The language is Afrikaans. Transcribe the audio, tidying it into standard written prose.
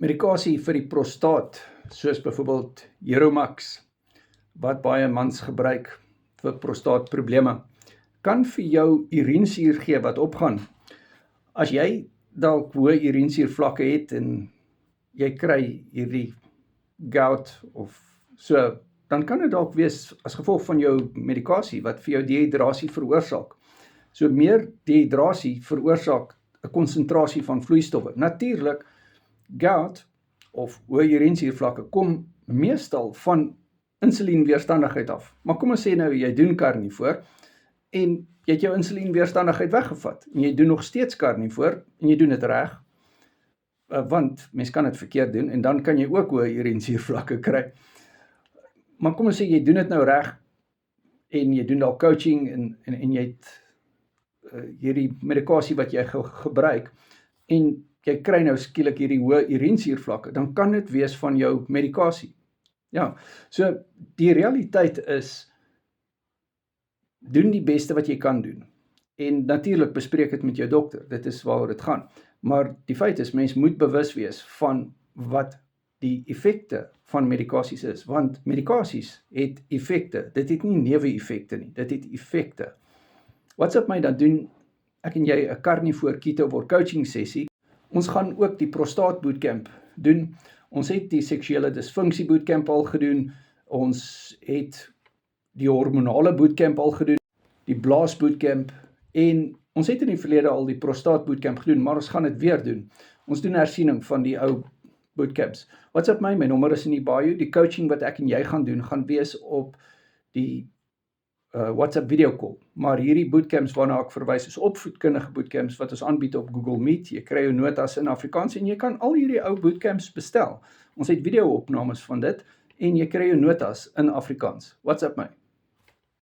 Medikasie vir die prostaat, soos byvoorbeeld Heromax, wat baie mans gebruik vir prostaatprobleme, kan vir jou urinesuur gee wat opgaan. As jy dalk hoë urinesuurvlakke het en jy kry hierdie gout of so, dan kan dit dalk wees as gevolg van jou medikasie wat vir jou dehydrasie veroorsaak. So meer dehydrasie veroorsaak 'n konsentrasie van vloeistowwe. Natuurlik, gout of hoë urinesuurvlakke kom meestal van insulienweerstandigheid af. Maar kom ons sê nou, jy doen karnivoor en jy het jou insulienweerstandigheid weggevat en jy doen nog steeds karnivoor en jy doen dit reg, want mens kan dit verkeerd doen en dan kan jy ook hoë urinesuurvlakke kry. Maar kom ons sê jy doen dit nou reg en jy doen dalk coaching en jy het hierdie medikasie wat jy gebruik en jy kry nou skielik hierdie hoë urinesuurvlakke, dan kan dit wees van jou medikasie. Ja, so die realiteit is, doen die beste wat jy kan doen. En natuurlik bespreek dit met jou dokter, dit is waaroor dit gaan. Maar die feit is, mens moet bewus wees van wat die effekte van medikasies is, want medikasies het effekte, dit het nie neeweffekte nie, dit het effekte. WhatsApp my, dan doen ek en jy 'n carnivore ketovore coaching sessie. Ons gaan ook die prostaat bootcamp doen. Ons het die seksuele disfunksie bootcamp al gedoen. Ons het die hormonale bootcamp al gedoen, die blaas bootcamp en ons het in die verlede al die prostaat bootcamp gedoen, maar ons gaan dit weer doen. Ons doen hersiening van die ou bootcamps. WhatsApp my nommer is in die bio. Die coaching wat ek en jy gaan doen, gaan wees op die WhatsApp video call. Maar hierdie bootcamps waarna ek verwys is opvoedkundige bootcamps wat ons aanbied op Google Meet. Jy kry jou notas in Afrikaans en jy kan al hierdie ou bootcamps bestel. Ons het video-opnames van dit en jy kry jou notas in Afrikaans. WhatsApp my.